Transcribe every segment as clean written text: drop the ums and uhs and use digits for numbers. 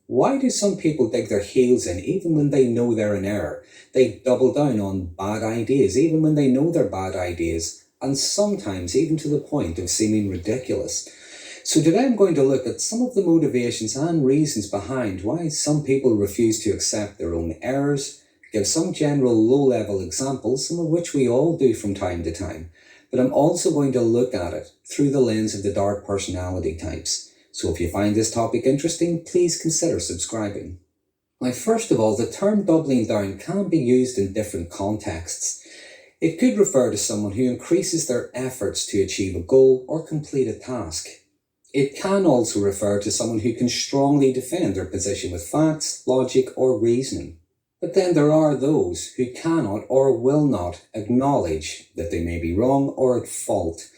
Why do some people dig their heels in even when they know they're in error? They double down on bad ideas even when they know they're bad ideas, and sometimes even to the point of seeming ridiculous. So today I'm going to look at some of the motivations and reasons behind why some people refuse to accept their own errors, give some general low-level examples, some of which we all do from time to time, but I'm also going to look at it through the lens of the dark personality types. So if you find this topic interesting, please consider subscribing. Now, first of all, the term doubling down can be used in different contexts. It could refer to someone who increases their efforts to achieve a goal or complete a task. It can also refer to someone who can strongly defend their position with facts, logic, or reasoning. But then there are those who cannot or will not acknowledge that they may be wrong or at fault.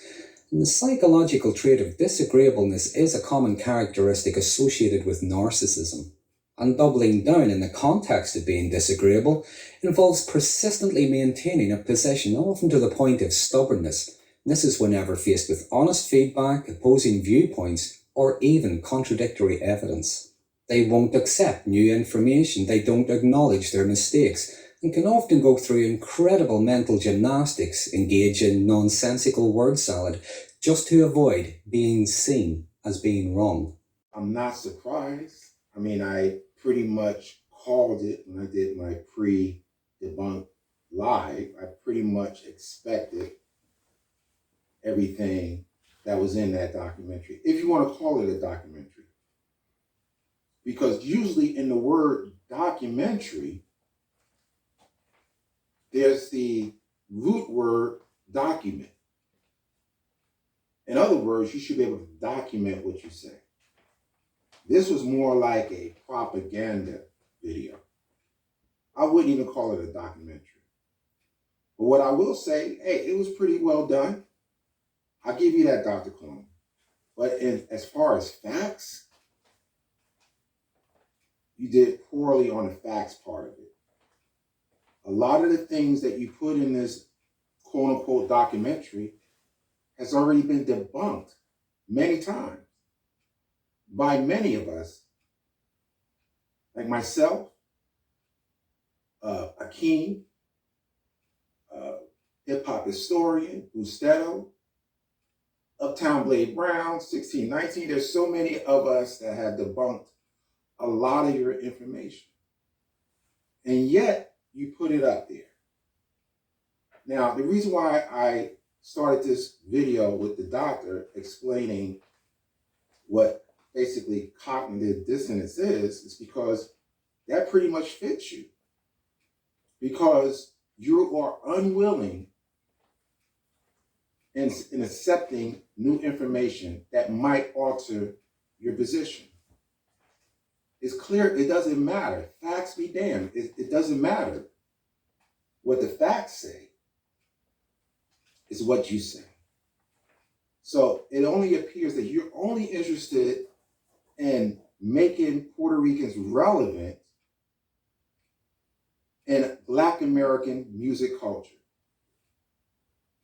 And the psychological trait of disagreeableness is a common characteristic associated with narcissism. And doubling down in the context of being disagreeable involves persistently maintaining a position, often to the point of stubbornness. This is whenever faced with honest feedback, opposing viewpoints, or even contradictory evidence. They won't accept new information, they don't acknowledge their mistakes, and can often go through incredible mental gymnastics, engage in nonsensical word salad, just to avoid being seen as being wrong. I'm not surprised. I mean, I pretty much called it when I did my pre-debunk live. I pretty much expected everything that was in that documentary, if you want to call it a documentary. Because usually in the word documentary, there's the root word document. In other words, you should be able to document what you say. This was more like a propaganda video. I wouldn't even call it a documentary. But what I will say, hey, it was pretty well done. I'll give you that, Dr. Clone. But as far as facts, you did poorly on the facts part of it. A lot of the things that you put in this quote-unquote documentary has already been debunked many times by many of us, like myself, Akeem, hip-hop historian, Bustetto, Uptown Blade Brown, 1619. There's so many of us that have debunked a lot of your information. And yet, you put it up there. Now, the reason why I started this video with the doctor explaining what basically cognitive dissonance is because that pretty much fits you. Because you are unwilling in accepting new information that might alter your position. It's clear it doesn't matter. Facts be damned. It doesn't matter what the facts say. It's what you say. So it only appears that you're only interested in making Puerto Ricans relevant in Black American music culture.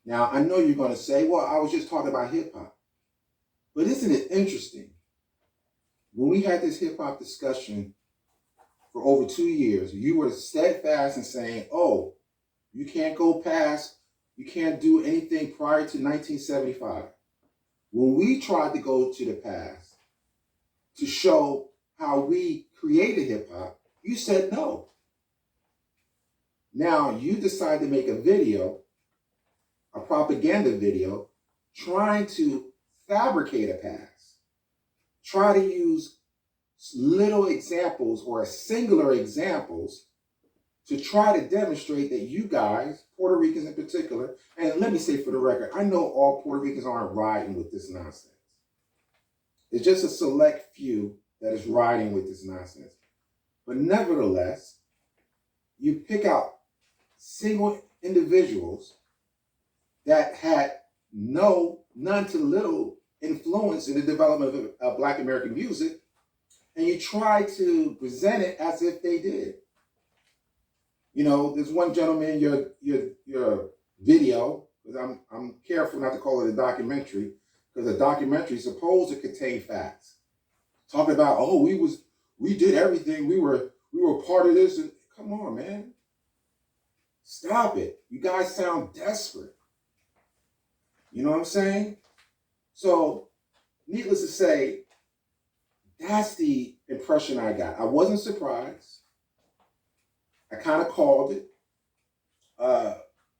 Now, I know you're going to say, well, I was just talking about hip hop. But isn't it interesting? When we had this hip hop discussion for over 2 years, you were steadfast in saying, oh, you can't go past, you can't do anything prior to 1975. When we tried to go to the past to show how we created hip hop, you said no. Now you decide to make a video, a propaganda video, trying to fabricate a past. Try to use little examples or singular examples to try to demonstrate that you guys, Puerto Ricans in particular, and let me say for the record, I know all Puerto Ricans aren't riding with this nonsense. It's just a select few that is riding with this nonsense. But nevertheless, you pick out single individuals that had none to little influence in the development of Black American music, and you try to present it as if they did. You know, there's one gentleman, your video, because I'm careful not to call it a documentary, because a documentary is supposed to contain facts. Talking about, oh, we we did everything. We were part of this. And come on, man. Stop it. You guys sound desperate. You know what I'm saying? So, needless to say, that's the impression I got. I wasn't surprised. I kind of called it.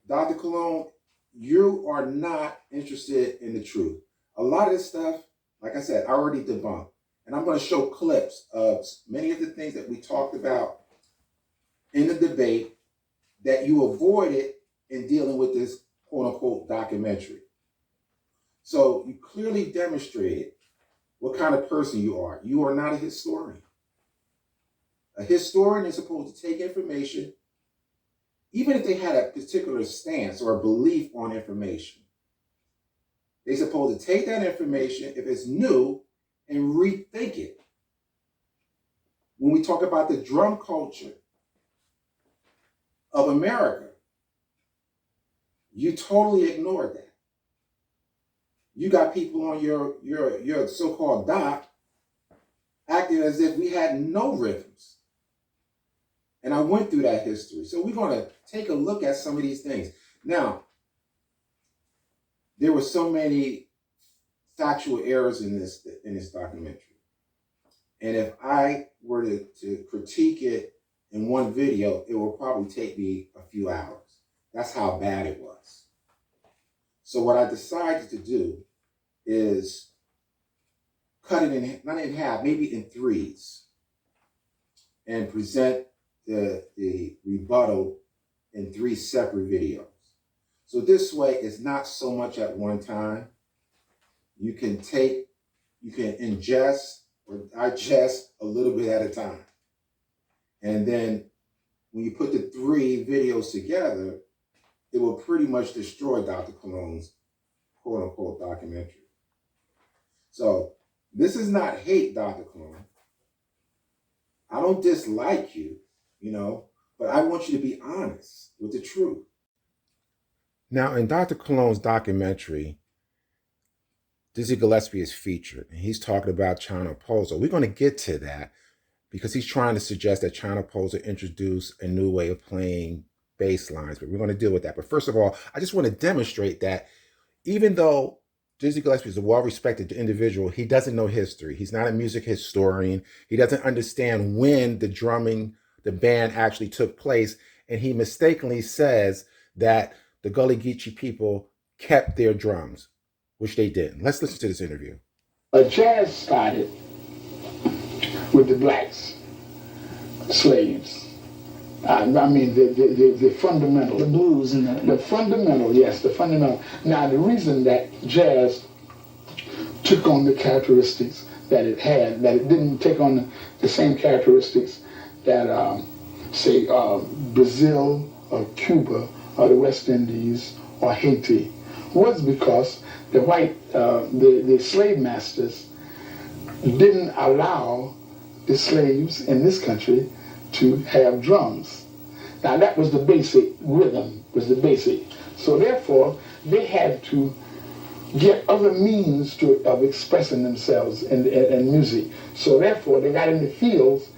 Dr. Cologne, you are not interested in the truth. A lot of this stuff, like I said, I already debunked. And I'm going to show clips of many of the things that we talked about in the debate that you avoided in dealing with this quote-unquote documentary. So you clearly demonstrated what kind of person you are. You are not a historian. A historian is supposed to take information, even if they had a particular stance or a belief on information. They're supposed to take that information, if it's new, and rethink it. When we talk about the drum culture of America, you totally ignored that. You got people on your so-called doc acting as if we had no rhythms. And I went through that history. So we're going to take a look at some of these things. Now, there were so many factual errors in this documentary. And if I were to critique it in one video, it will probably take me a few hours. That's how bad it was. So what I decided to do is cut it in, not in half, maybe in threes, and present the rebuttal in 3 separate videos. So this way, it's not so much at one time. You can ingest or digest a little bit at a time. And then when you put the 3 videos together, it will pretty much destroy Dr. Cologne's quote-unquote documentary. So this is not hate, Dr. Cologne. I don't dislike you, but I want you to be honest with the truth. Now, in Dr. Cologne's documentary, Dizzy Gillespie is featured, and he's talking about China Poser. We're going to get to that because he's trying to suggest that China Poser introduced a new way of playing bass lines, but we're going to deal with that. But first of all, I just want to demonstrate that even though Dizzy Gillespie is a well-respected individual, he doesn't know history. He's not a music historian. He doesn't understand when the band actually took place, and he mistakenly says that the Gullah Geechee people kept their drums, which they didn't. Let's listen to this interview. Jazz started with the blacks, slaves. I mean, the fundamental. The blues and the fundamental, yes, the fundamental. Now, the reason that jazz took on the characteristics that it had, that it didn't take on the same characteristics that, say, Brazil or Cuba or the West Indies or Haiti, was because the the slave masters didn't allow the slaves in this country to have drums. Now that was the basic rhythm, was the basic. So therefore, they had to get other means of expressing themselves in music. So therefore, they got in the fields,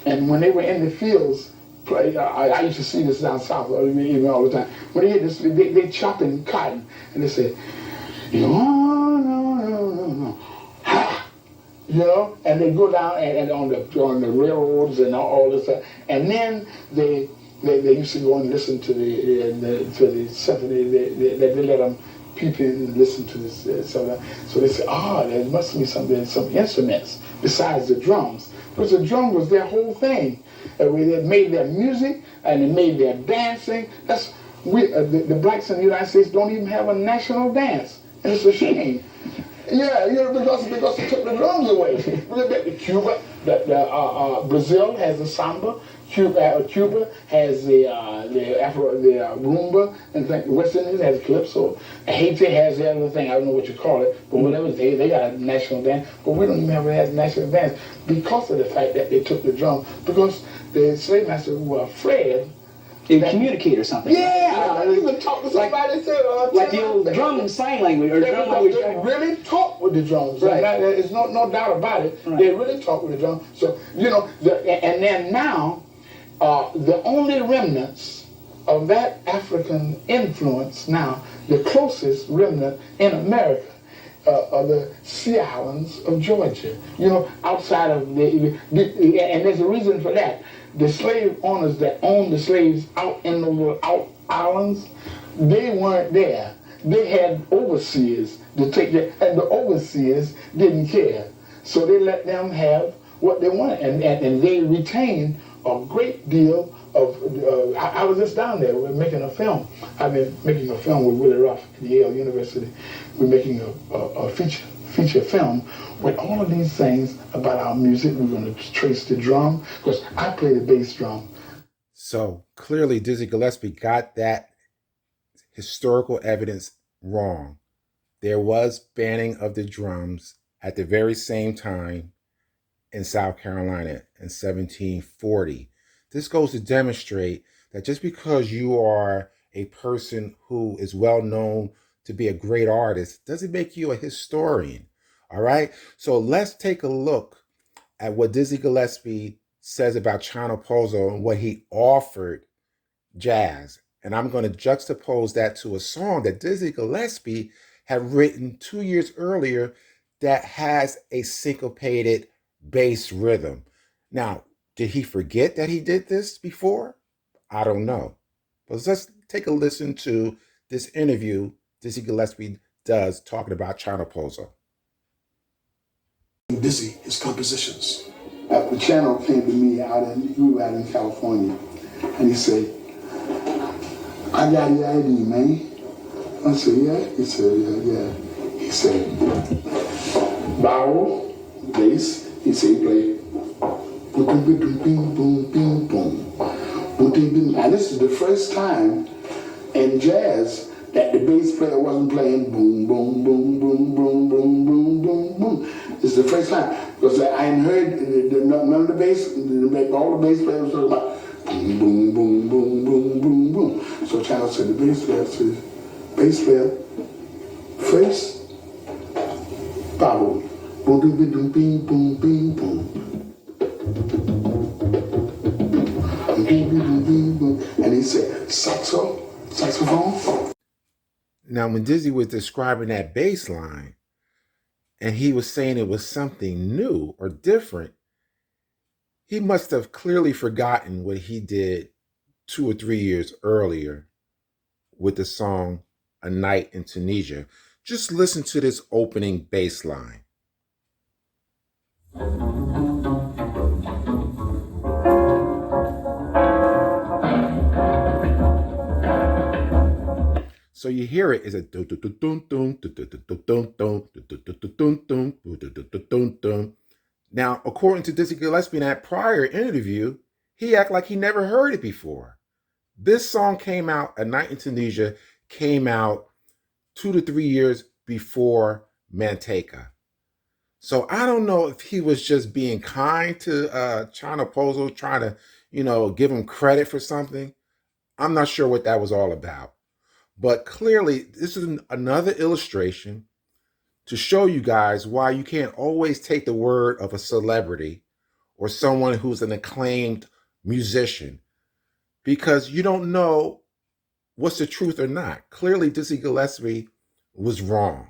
and when they were in the fields, I used to see this down south even all the time. When they hear this, they chopping cotton, and they say, no, ha, and they go down and on the railroads and all this stuff, and then they used to go and listen to the symphony. They let them peep in and listen to this. So they say, there must be some instruments besides the drums, because the drum was their whole thing. They made their music and they made their dancing. The blacks in the United States don't even have a national dance, and it's a shame. Yeah, because they took the drums away. Cuba, Brazil has the samba. Cuba has the rumba, and West Indies has calypso. Haiti has the other thing. I don't know what you call it, but whatever they got a national dance. But we don't even have a national dance because of the fact that they took the drum. Because the slave masters were afraid They would communicate or something. Yeah, I even talk to somebody and say, like the old drum and sign language, or drum language. They really talk with the drums. Right. There's no doubt about it. Right. They really talk with the drums. So, and then now, the only remnants of that African influence now, the closest remnant in America, are the Sea Islands of Georgia. Outside of and there's a reason for that. The slave owners that owned the slaves out in the little out islands, they weren't there. They had overseers to take care, and the overseers didn't care. So they let them have what they wanted, and they retained a great deal of. I was just down there. We're making a film. I've been making a film with Willie Ruff at Yale University. We're making a feature film with all of these things about our music. We're going to trace the drum, because I play the bass drum. So clearly Dizzy Gillespie got that historical evidence wrong. There was banning of the drums at the very same time in South Carolina in 1740. This goes to demonstrate that just because you are a person who is well known to be a great artist doesn't make you a historian. All right. So let's take a look at what Dizzy Gillespie says about China Pozo and what he offered jazz. And I'm going to juxtapose that to a song that Dizzy Gillespie had written 2 years earlier that has a syncopated bass rhythm. Now, did he forget that he did this before? I don't know. But let's take a listen to this interview Dizzy Gillespie does talking about China Pozo. Dizzy, his compositions. The channel came to me we were out in California, and he said, "I got the ID, man." I said, "Yeah." He said, "Yeah." He said, "Barrel, bass." He said, "He played boom, boom, boom, boom, boom, boom, boom, boom, boom." And this is the first time in jazz that the bass player wasn't playing boom, boom, boom, boom, boom, boom, boom, boom, boom. It's the first time, because I hadn't heard none of the bass, all the bass players were talking about boom, boom, boom, boom, boom, boom, boom. So Charles said, the bass player, first, power, boom, boom, boom, boom, boom, boom, boom. And he said, saxophone. Now, when Dizzy was describing that bass line, and he was saying it was something new or different, he must have clearly forgotten what he did 2 or 3 years earlier with the song A Night in Tunisia. Just listen to this opening bass line. So you hear it is a dun dun dun dun dun dun dun dun dun. Now, according to Dizzy Gillespie in that prior interview, he acted like he never heard it before. This song came out, A Night in Tunisia, came out 2 to 3 years before Manteca. So I don't know if he was just being kind to China Pozo, trying to, give him credit for something. I'm not sure what that was all about. But clearly, this is another illustration to show you guys why you can't always take the word of a celebrity or someone who's an acclaimed musician, because you don't know what's the truth or not. Clearly, Dizzy Gillespie was wrong.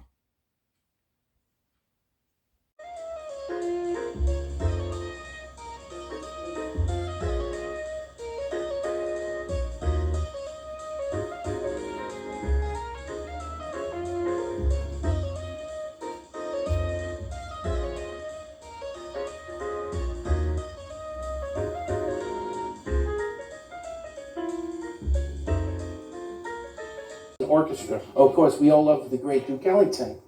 Orchestra. Of course, we all love the great Duke Ellington,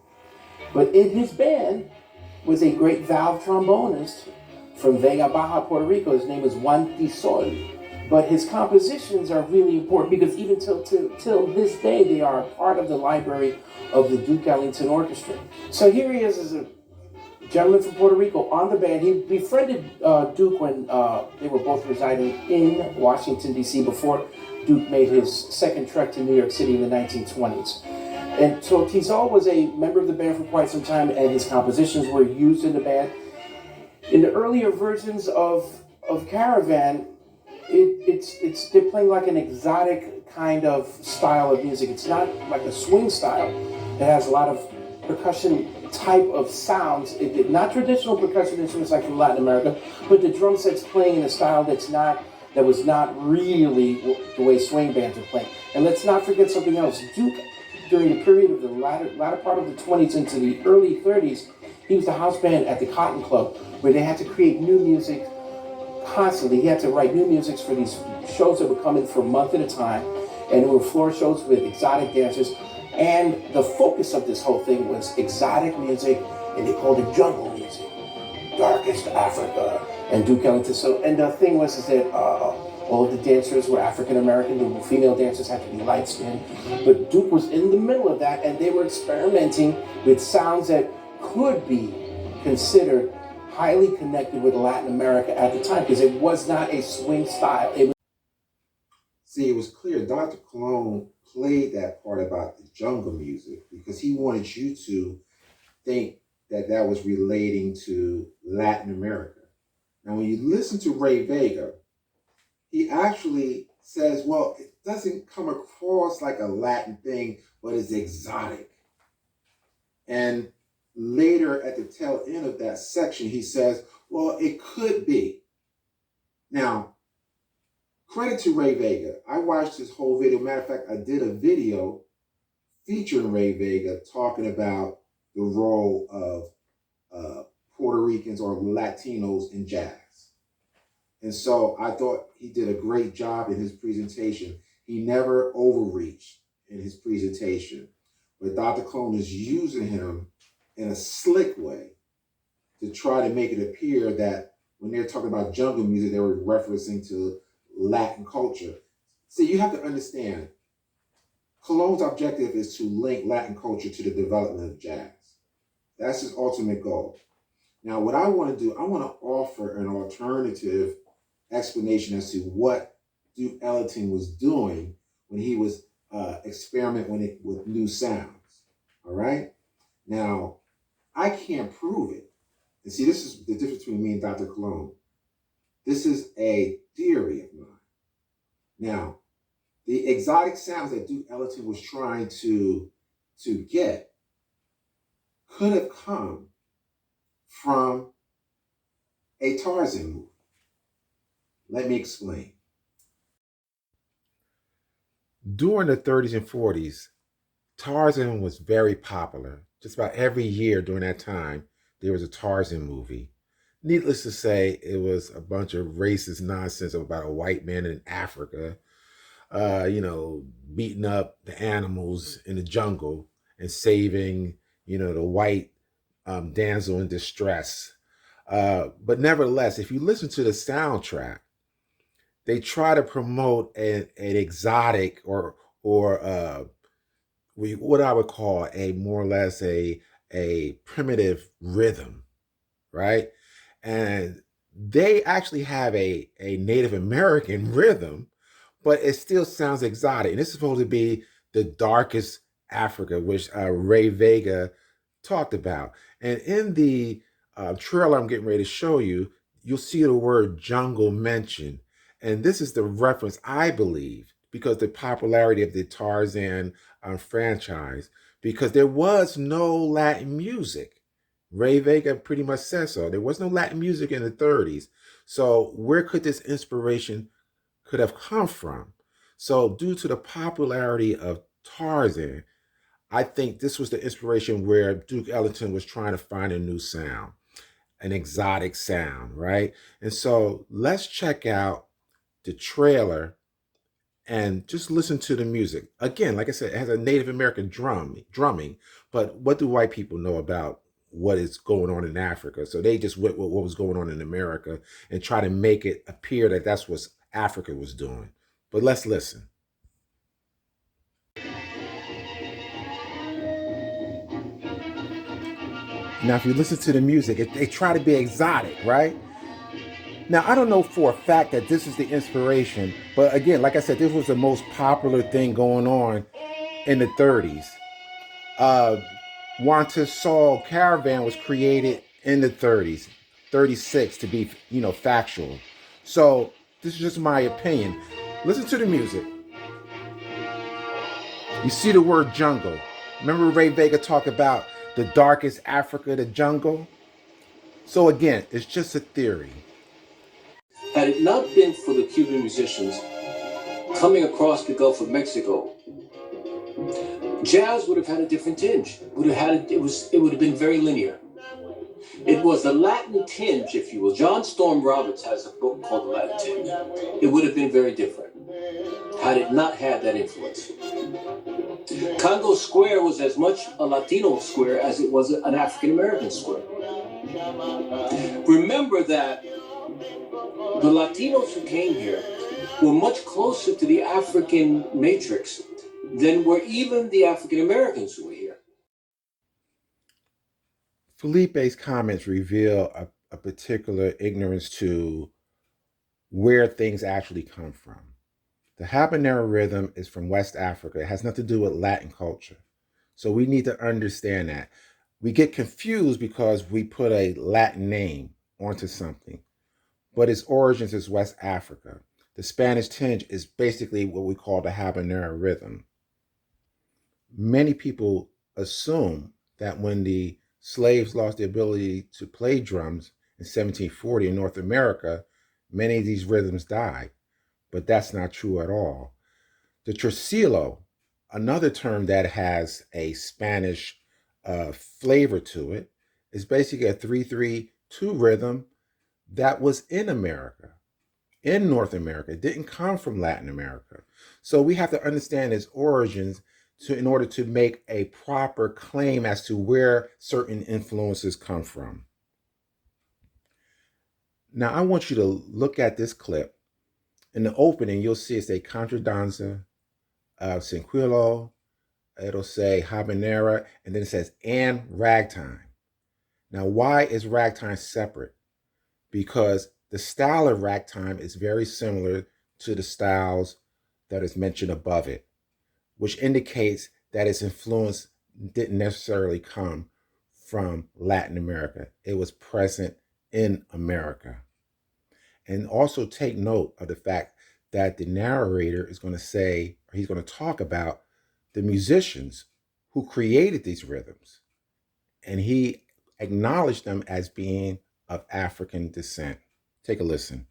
but in his band was a great valve trombonist from Vega Baja, Puerto Rico. His name was Juan Tisol. But his compositions are really important because even till this day, they are part of the library of the Duke Ellington Orchestra. So here he is as a gentleman from Puerto Rico on the band. He befriended Duke when they were both residing in Washington, D.C. before Duke made his second trek to New York City in the 1920s. And so Tizol was a member of the band for quite some time, and his compositions were used in the band. In the earlier versions of Caravan, they're playing like an exotic kind of style of music. It's not like a swing style. It has a lot of percussion type of sounds. Not traditional percussion instruments like from Latin America, but the drum set's playing in a style that was not really the way swing bands are playing. And let's not forget something else. Duke, during the period of the latter part of the 20s into the early 30s, he was the house band at the Cotton Club, where they had to create new music constantly. He had to write new music for these shows that would come in for a month at a time, and it were floor shows with exotic dancers. And the focus of this whole thing was exotic music, and they called it jungle music, darkest Africa, and Duke Ellington. So, and the thing was that all of the dancers were African American. The female dancers had to be light skinned, but Duke was in the middle of that, and they were experimenting with sounds that could be considered highly connected with Latin America at the time, because it was not a swing style. See, it was clear Dr. Cologne played that part about the jungle music because he wanted you to think that that was relating to Latin America. Now, when you listen to Ray Vega, he actually says, well, it doesn't come across like a Latin thing, but it's exotic. And later at the tail end of that section, he says, well, it could be. Now, credit to Ray Vega. I watched this whole video. Matter of fact, I did a video featuring Ray Vega talking about the role of Puerto Ricans or Latinos in jazz. And so I thought he did a great job in his presentation. He never overreached in his presentation, but Dr. Cologne is using him in a slick way to try to make it appear that when they're talking about jungle music, they were referencing to Latin culture. See, you have to understand, Cologne's objective is to link Latin culture to the development of jazz. That's his ultimate goal. Now, what I want to do, I want to offer an alternative explanation as to what Duke Ellington was doing when he was experimenting with new sounds. All right? Now, I can't prove it. And see, this is the difference between me and Dr. Cologne. This is a theory of mine. Now, the exotic sounds that Duke Ellington was trying to get could have come from a Tarzan movie. Let me explain. During the 30s and 40s, Tarzan was very popular. Just about every year during that time, there was a Tarzan movie. Needless to say, it was a bunch of racist nonsense about a white man in Africa, beating up the animals in the jungle and saving, the white damsel in distress. But nevertheless, if you listen to the soundtrack, they try to promote an exotic or what I would call a more or less a primitive rhythm, right? And they actually have a Native American rhythm, but it still sounds exotic. And this is supposed to be the darkest Africa, which Ray Vega talked about. And in the trailer I'm getting ready to show you, you'll see the word jungle mentioned. And this is the reference, I believe, because the popularity of the Tarzan franchise, because there was no Latin music. Ray Vega pretty much says so. There was no Latin music in the 30s. So where could this inspiration could have come from? So due to the popularity of Tarzan, I think this was the inspiration where Duke Ellington was trying to find a new sound, an exotic sound, right? And so let's check out the trailer and just listen to the music. Again, like I said, it has a Native American drumming, but what do white people know about what is going on in Africa? So they just went with what was going on in America and try to make it appear that that's what Africa was doing. But let's listen. Now, if you listen to the music, they try to be exotic, right? Now, I don't know for a fact that this is the inspiration, but again, like I said, this was the most popular thing going on in the 30s. Wanta Saul Caravan was created in the 30s, 36 to be, factual. So this is just my opinion. Listen to the music. You see the word jungle. Remember Ray Vega talked about the darkest Africa, the jungle? So again, it's just a theory. Had it not been for the Cuban musicians coming across the Gulf of Mexico, jazz would have had a different tinge. It would have been very linear. It was the Latin tinge, if you will. John Storm Roberts has a book called The Latin Tinge. It would have been very different had it not had that influence. Congo Square was as much a Latino square as it was an African American square. Remember that the Latinos who came here were much closer to the African matrix than were even the African Americans who were here. Felipe's comments reveal a particular ignorance to where things actually come from. The habanero rhythm is from West Africa. It has nothing to do with Latin culture. So we need to understand that. We get confused because we put a Latin name onto something, but its origins is West Africa. The Spanish tinge is basically what we call the habanero rhythm. Many people assume that when the slaves lost the ability to play drums in 1740 in North America, many of these rhythms died, but that's not true at all. The tricilo, another term that has a Spanish flavor to it, is basically a 3-3-2 rhythm that was in America, in North America. It didn't come from Latin America. So we have to understand its origins in order to make a proper claim as to where certain influences come from. Now, I want you to look at this clip. In the opening, you'll see it say contradanza, cinquillo, it'll say habanera, and then it says and ragtime. Now, why is ragtime separate? Because the style of ragtime is very similar to the styles that is mentioned above it, which indicates that its influence didn't necessarily come from Latin America. It was present in America. And also take note of the fact that the narrator is going to say, or he's going to talk about the musicians who created these rhythms. And he acknowledged them as being of African descent. Take a listen.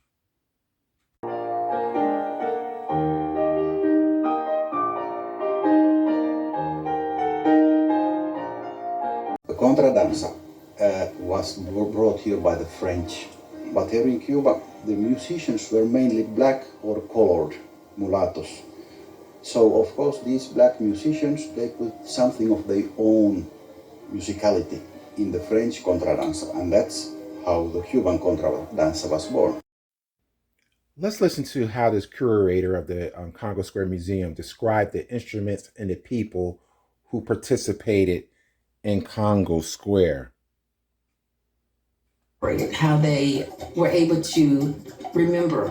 The contradanza was brought here by the French, but here in Cuba, the musicians were mainly black or colored mulattoes. So, of course, these black musicians, they put something of their own musicality in the French contradanza, and that's how the Cuban contradanza was born. Let's listen to how this curator of the Congo Square Museum described the instruments and the people who participated in Congo Square. How they were able to remember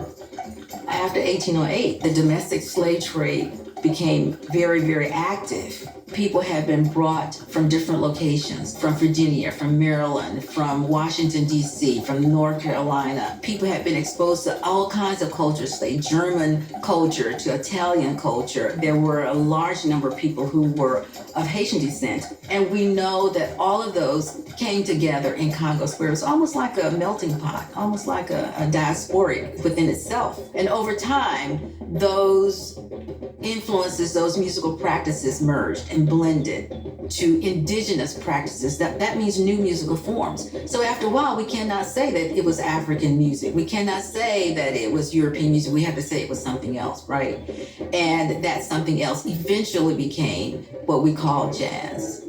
after 1808, the domestic slave trade became very, very active. People had been brought from different locations, from Virginia, from Maryland, from Washington, D.C., from North Carolina. People had been exposed to all kinds of cultures, say German culture to Italian culture. There were a large number of people who were of Haitian descent. And we know that all of those came together in Congo Square. It was almost like a melting pot, almost like a diaspora within itself. And over time, those influences, those musical practices merged and blended to indigenous practices. That means new musical forms. So after a while, we cannot say that it was African music. We cannot say that it was European music. We have to say it was something else, right? And that something else eventually became what we call jazz.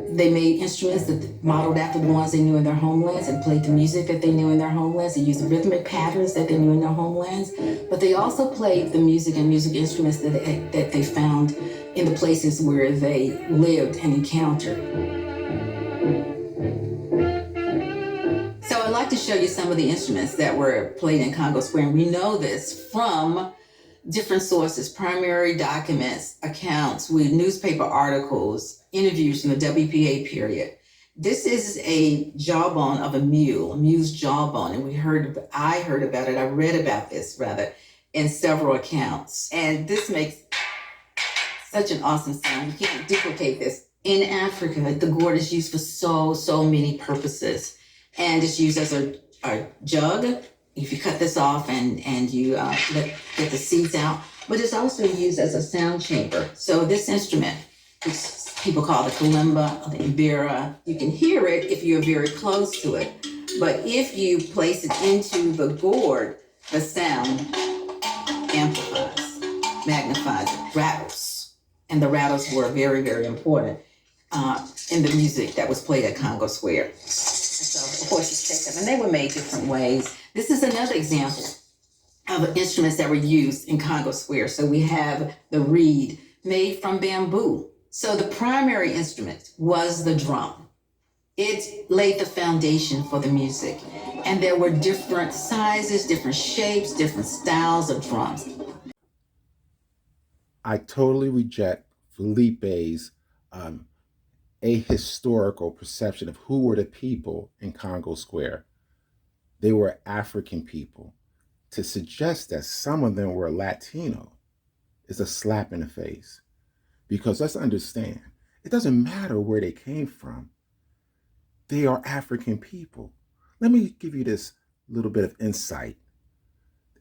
They made instruments that modeled after the ones they knew in their homelands and played the music that they knew in their homelands. They used the rhythmic patterns that they knew in their homelands. But they also played the music and music instruments that they found in the places where they lived and encountered. show you some of the instruments that were played in Congo Square. And we know this from different sources, primary documents, accounts, with newspaper articles, interviews from the WPA period. This is a jawbone of a mule's jawbone, and I heard about it, I read about this rather, in several accounts. And this makes such an awesome sound. You can't duplicate this. In Africa, the gourd is used for so many purposes. And it's used as a jug, if you cut this off and you get the seeds out. But it's also used as a sound chamber. So this instrument, which people call the kalimba or the mbira, you can hear it if you're very close to it. But if you place it into the gourd, the sound amplifies, magnifies, rattles. And the rattles were very important in the music that was played at Congo Square. So, of course, it's taken, and they were made different ways. This is another example of instruments that were used in Congo Square. So we have the reed made from bamboo. So the primary instrument was the drum. It laid the foundation for the music. And there were different sizes, different shapes, different styles of drums. I totally reject Felipe's ahistorical perception of who were the people in Congo Square. They were African people. To suggest that some of them were Latino is a slap in the face. Because let's understand, it doesn't matter where they came from. They are African people. Let me give you this little bit of insight.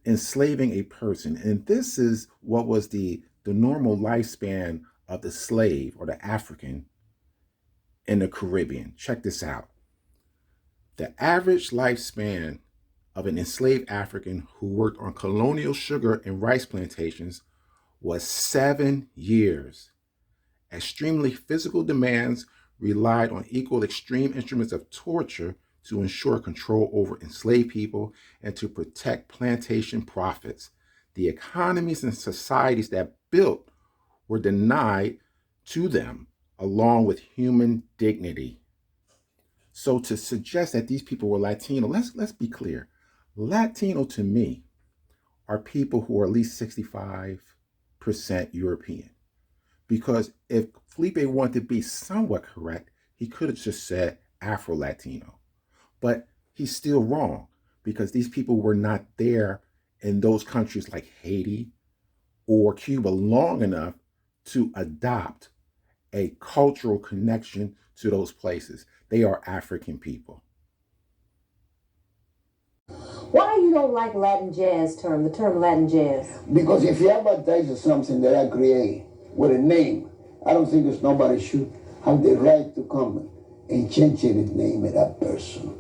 Enslaving a person, and this is what was the normal lifespan of the slave or the African in the Caribbean. Check this out. The average lifespan of an enslaved African who worked on colonial sugar and rice plantations was 7 years. Extremely physical demands relied on equal extreme instruments of torture to ensure control over enslaved people and to protect plantation profits. The economies and societies that built were denied to them, along with human dignity. So to suggest that these people were Latino, let's be clear. Latino to me are people who are at least 65% European. Because if Felipe wanted to be somewhat correct, he could have just said Afro-Latino. But he's still wrong, because these people were not there in those countries like Haiti or Cuba long enough to adopt a cultural connection to those places. They are African people. Why you don't like Latin jazz the term Latin jazz? Because if you advertise something that I create with a name, I don't think there's nobody should have the right to come and change the name of that person.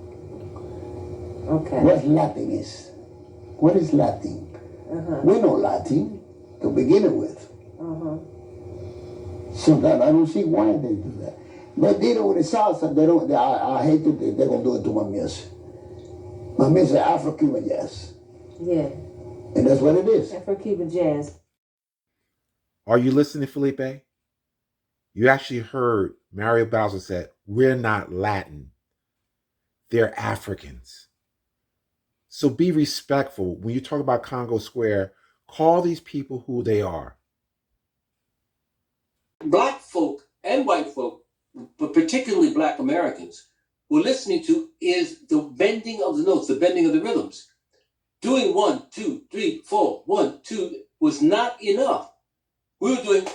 Okay. What Latin is? What is Latin? We know Latin to begin with. So that I don't see why they do that. But they do with the salsa. They don't. I hate it. They're gonna do it to my music. My music is Afro-Cuban jazz. Yeah. And that's what it is. Afro-Cuban jazz. Are you listening, Felipe? You actually heard Mario Bowser said, we're not Latin. They're Africans. So be respectful. When you talk about Congo Square, call these people who they are. Black folk and white folk, but particularly Black Americans, were listening to is the bending of the notes, the bending of the rhythms. Doing 1, 2, 3, 4, 1, 2 was not enough. We were doing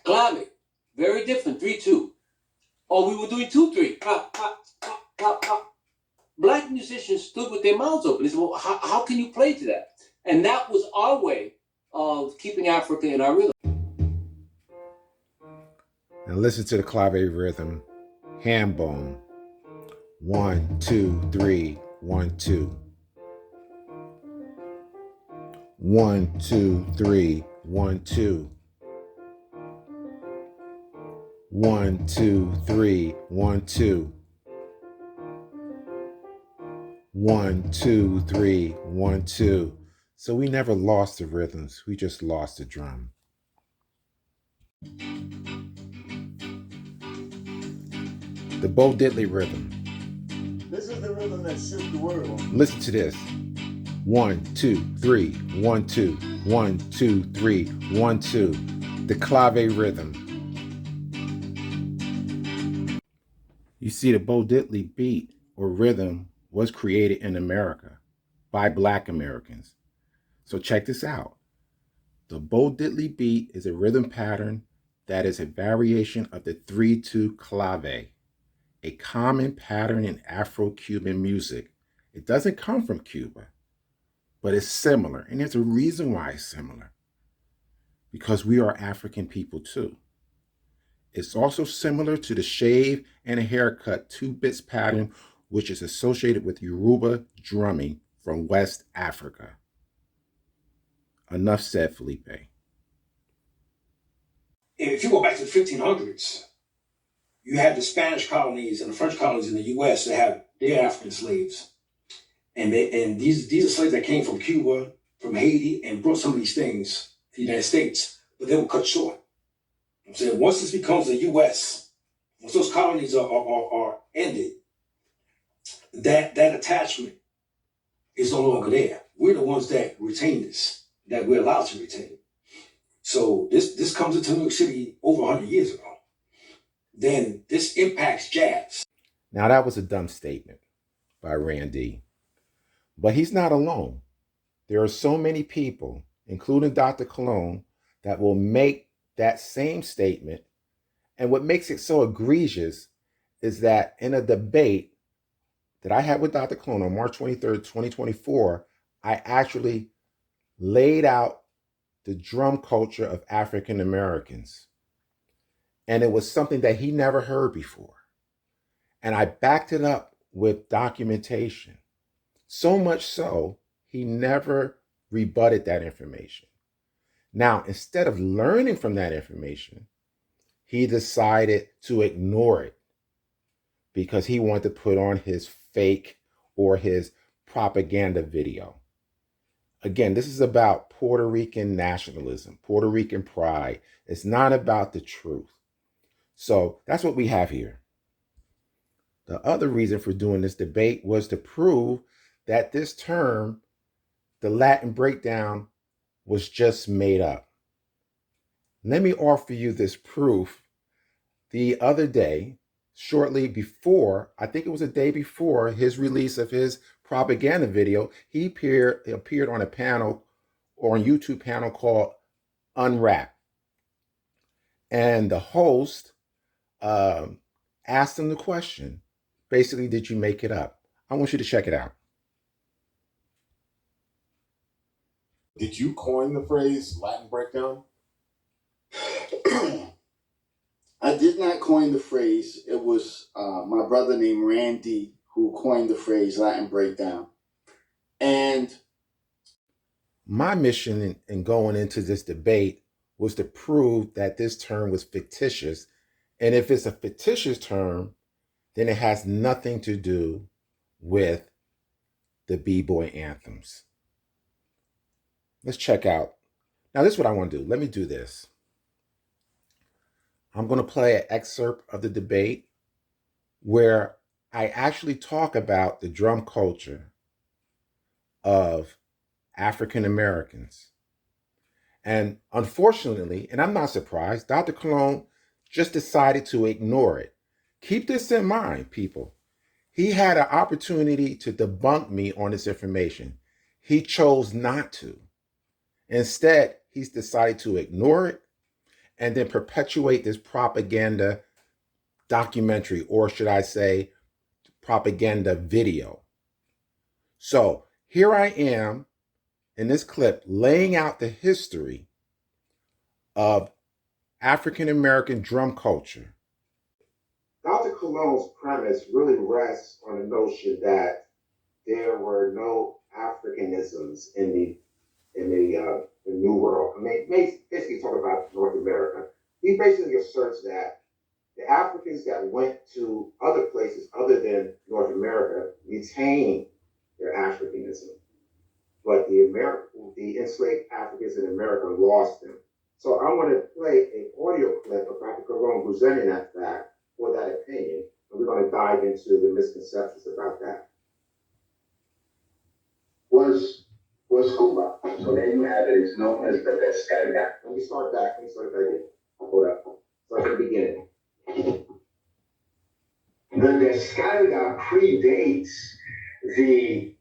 clave, very different, 3, 2. Or we were doing 2, 3, pop, pop, pop, pop, pop. Black musicians stood with their mouths open. They said, well, how can you play to that? And that was our way of keeping Africa in our rhythm. Now listen to the clave rhythm. Ham bone. 1, 2, 3, 1, 2. 1, 2, 3, 1, 2. 1, 2, 3, 1, 2. 1, 2, 3, 1, 2. So we never lost the rhythms. We just lost the drum. The Bo Diddley rhythm. This is the rhythm that shook the world. Listen to this. 1, 2, 3, 1, 2, 1, 2, 3, 1, 2. The clave rhythm. You see, the Bo Diddley beat or rhythm was created in America by Black Americans. So check this out. The Bo Diddley beat is a rhythm pattern that is a variation of the 3/2 clave, a common pattern in Afro-Cuban music. It doesn't come from Cuba, but it's similar. And there's a reason why it's similar. Because we are African people too. It's also similar to the shave and a haircut 2-bits pattern, which is associated with Yoruba drumming from West Africa. Enough said, Felipe. If you go back to the 1500s, you had the Spanish colonies and the French colonies in the U.S. that have their African slaves. And these are slaves that came from Cuba, from Haiti, and brought some of these things to the United States, but they were cut short. I'm saying once this becomes the U.S., once those colonies are ended, that attachment is no longer there. We're the ones that retain this, that we're allowed to retain. So this comes into New York City over 100 years ago. Then this impacts jazz. Now that was a dumb statement by Randy, but he's not alone. There are so many people, including Dr. Cologne, that will make that same statement. And what makes it so egregious is that in a debate that I had with Dr. Cologne on March 23rd, 2024, I actually laid out the drum culture of African Americans. And it was something that he never heard before. And I backed it up with documentation. So much so, he never rebutted that information. Now, instead of learning from that information, he decided to ignore it because he wanted to put on his fake or his propaganda video. Again, this is about Puerto Rican nationalism, Puerto Rican pride. It's not about the truth. So that's what we have here. The other reason for doing this debate was to prove that this term, the Latin breakdown, was just made up. Let me offer you this proof. The other day, shortly before, I think it was a day before his release of his propaganda video, he appeared on a panel or on YouTube panel called Unwrap. And the host asked him the question, basically, did you make it up? I want you to check it out. Did you coin the phrase Latin breakdown? I did not coin the phrase. It was my brother named Randy who coined the phrase Latin breakdown. And my mission in going into this debate was to prove that this term was fictitious. And if it's a fictitious term, then it has nothing to do with the B-boy anthems. Let's check out. Now, this is what I want to do. Let me do this. I'm going to play an excerpt of the debate where I actually talk about the drum culture of African Americans. And unfortunately, and I'm not surprised, Dr. Cologne just decided to ignore it. Keep this in mind, people. He had an opportunity to debunk me on this information. He chose not to. Instead, he's decided to ignore it and then perpetuate this propaganda documentary, or should I say, propaganda video. So here I am in this clip laying out the history of African American drum culture. Dr. Cologne's premise really rests on the notion that there were no Africanisms in the New World. I mean, basically talking about North America. He basically asserts that the Africans that went to other places other than North America retained their Africanism, but the enslaved Africans in America lost them. So I want to play an audio clip of Dr. Cologne presenting that fact or that opinion, And we're going to dive into the misconceptions about that. Was Cuba. So there you have it. It's known as the descarga. Let me start back again. Hold up. Start at the beginning. The descarga predates the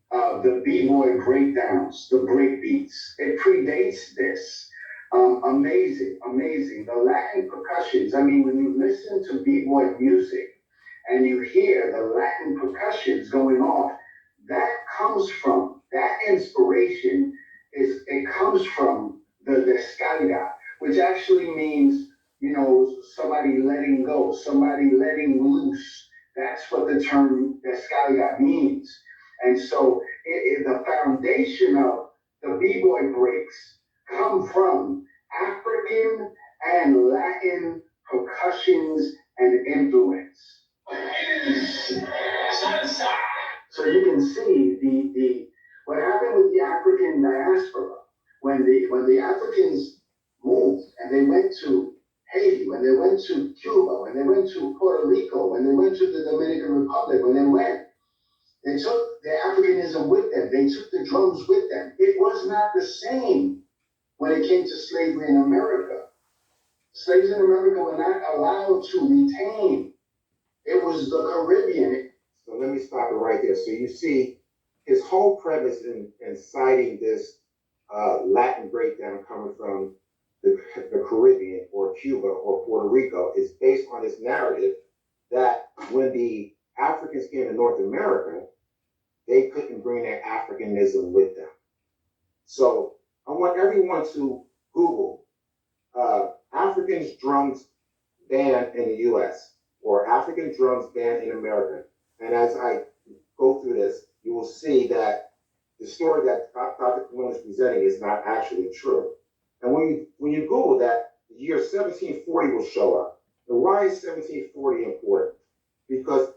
b-boy breakdowns, the break beats. It predates this. Amazing. The Latin percussions. I mean, when you listen to b-boy music and you hear the Latin percussions going off, that inspiration comes from the descarga, which actually means, somebody letting go, somebody letting loose. That's what the term descarga means. And so the foundation of the b-boy breaks come from African and Latin percussions and influence. So you can see what happened with the African diaspora when the Africans moved and they went to Haiti, when they went to Cuba, when they went to Puerto Rico, when they went to the Dominican Republic, they took the Africanism with them. They took the drums with them. It was not the same when it came to slavery in America. Slaves in America were not allowed to retain. It was the Caribbean. So let me stop it right there. So you see, his whole premise in citing this Latin breakdown coming from the Caribbean or Cuba or Puerto Rico is based on his narrative that when the Africans came to North America, they couldn't bring their Africanism with them. So I want everyone to Google African drums banned in the U.S. or African drums banned in America. And as I go through this, you will see that the story that Dr. Colon is presenting is not actually true. And when you Google that, the year 1740 will show up. And why is 1740 important? Because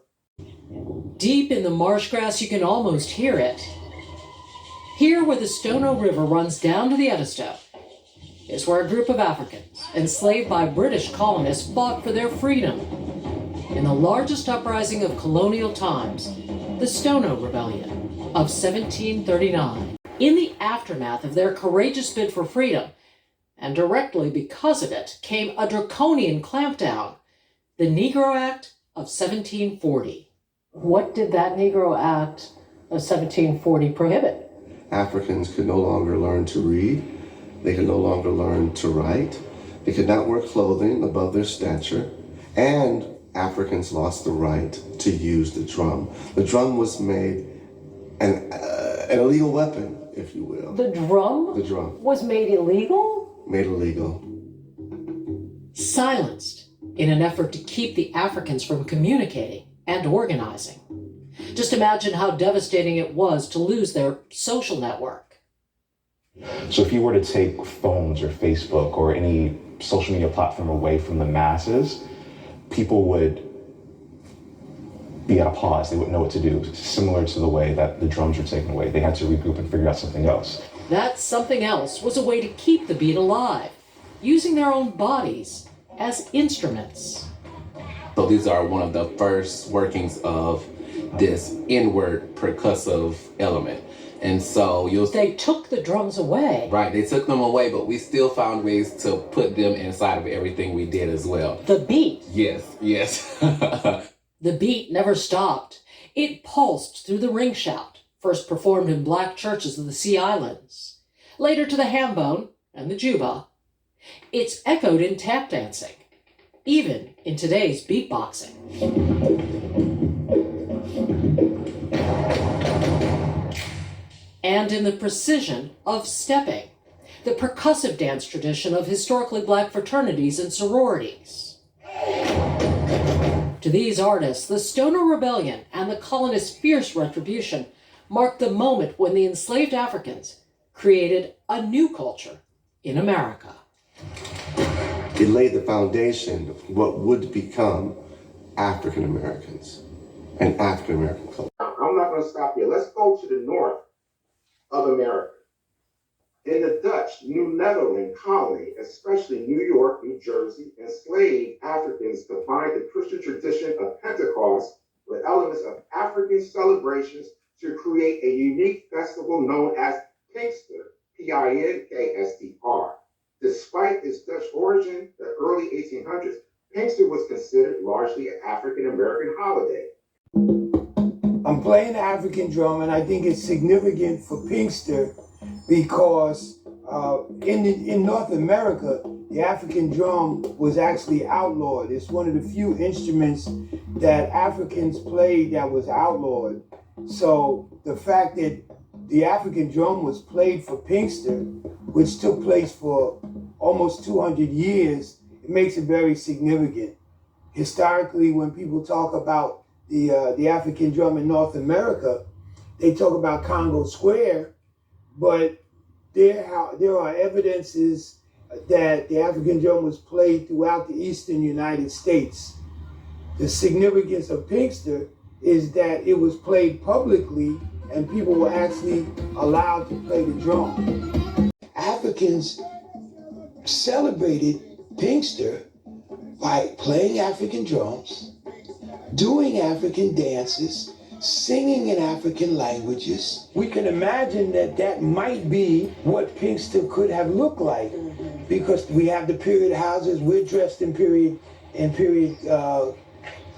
deep in the marsh grass, you can almost hear it. Here, where the Stono River runs down to the Edisto, is where a group of Africans, enslaved by British colonists, fought for their freedom. In the largest uprising of colonial times, the Stono Rebellion of 1739. In the aftermath of their courageous bid for freedom, and directly because of it, came a draconian clampdown, the Negro Act of 1740. What did that Negro Act of 1740 prohibit? Africans could no longer learn to read. They could no longer learn to write. They could not wear clothing above their stature. And Africans lost the right to use the drum. The drum was made an illegal weapon, if you will. The drum? The drum. Was made illegal? Made illegal. Silenced in an effort to keep the Africans from communicating and organizing. Just imagine how devastating it was to lose their social network. So if you were to take phones or Facebook or any social media platform away from the masses, people would be at a pause. They wouldn't know what to do. Similar to the way that the drums were taken away. They had to regroup and figure out something else. That something else was a way to keep the beat alive, using their own bodies as instruments. So these are one of the first workings of this inward percussive element. And so they took the drums away. Right, they took them away, but we still found ways to put them inside of everything we did as well. The beat. Yes. The beat never stopped. It pulsed through the ring shout, first performed in black churches of the Sea Islands, later to the hambone and the juba. It's echoed in tap dancing, even in today's beatboxing. And in the precision of stepping, the percussive dance tradition of historically black fraternities and sororities. To these artists, the Stono Rebellion and the colonists' fierce retribution marked the moment when the enslaved Africans created a new culture in America. It laid the foundation of what would become African Americans and African American culture. I'm not going to stop here. Let's go to the north of America. In the Dutch New Netherland colony, especially New York, New Jersey, enslaved Africans combined the Christian tradition of Pentecost with elements of African celebrations to create a unique festival known as Pinkster, Pinkstr. Despite its Dutch origin, the early 1800s, Pinkster was considered largely an African American holiday. I'm playing the African drum, and I think it's significant for Pinkster because in North America, the African drum was actually outlawed. It's one of the few instruments that Africans played that was outlawed. So the fact that the African drum was played for Pinkster, which took place for almost 200 years, it makes it very significant. Historically, when people talk about the African drum in North America, they talk about Congo Square, but there are evidences that the African drum was played throughout the eastern United States. The significance of Pinkster is that it was played publicly and people were actually allowed to play the drum. Africans celebrated Pinkster by playing African drums, doing African dances, singing in African languages. We can imagine that that might be what Pinkster could have looked like, because we have the period houses, we're dressed in period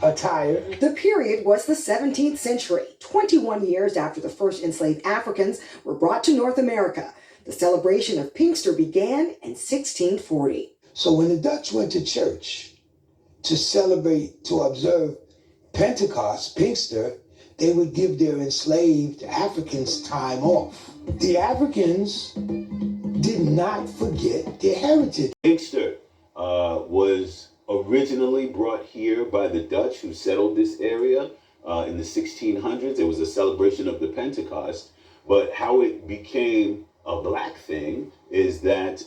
attire. The period was the 17th century, 21 years after the first enslaved Africans were brought to North America. The celebration of Pinkster began in 1640. So when the Dutch went to church to celebrate, to observe Pentecost, Pinkster, they would give their enslaved Africans time off. The Africans did not forget their heritage. Pinkster was originally brought here by the Dutch who settled this area in the 1600s. It was a celebration of the Pentecost, but how it became a black thing is that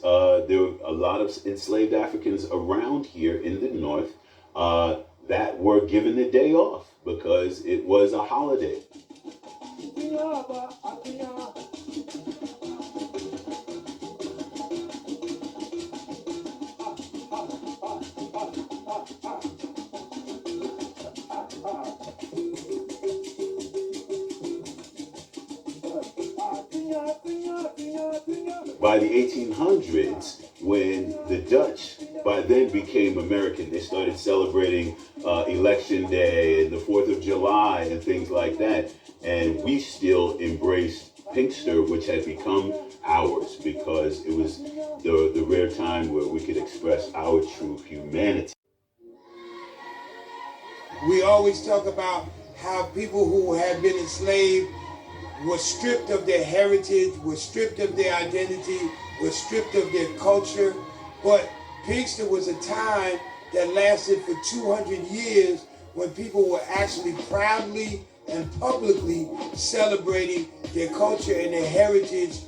there were a lot of enslaved Africans around here in the North that were given the day off because it was a holiday. By the 1800s, when the Dutch by then became American, they started celebrating Election Day and the 4th of July and things like that. And we still embraced Pinkster, which had become ours because it was the rare time where we could express our true humanity. We always talk about how people who had been enslaved were stripped of their heritage, were stripped of their identity, were stripped of their culture. But Pinkster was a time that lasted for 200 years when people were actually proudly and publicly celebrating their culture and their heritage.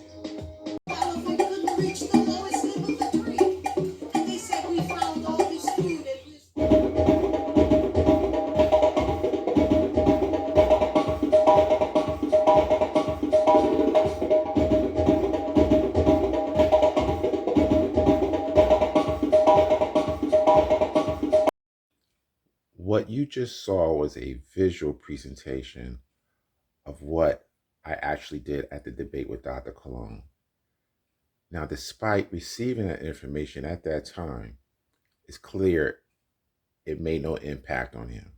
What you just saw was a visual presentation of what I actually did at the debate with Dr. Cologne. Now, despite receiving that information at that time, it's clear it made no impact on him.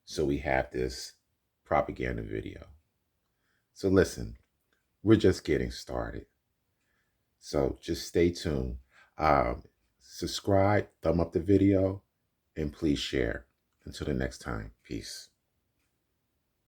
So we have this propaganda video. So listen, we're just getting started. So just stay tuned. Subscribe, thumb up the video, and please share. Until the next time, peace.